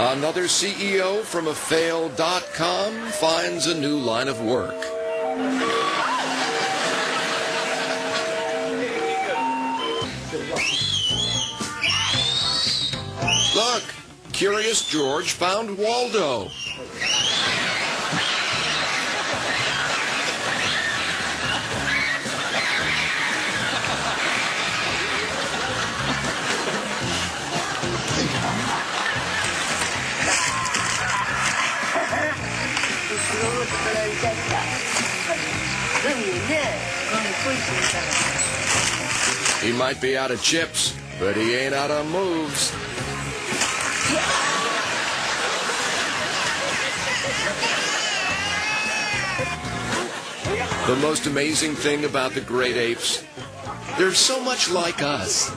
Another CEO from a fail.com finds a new line of work. Look, Curious George found Waldo. He might be out of chips, but he ain't out of moves. The most amazing thing about the great apes, they're so much like us.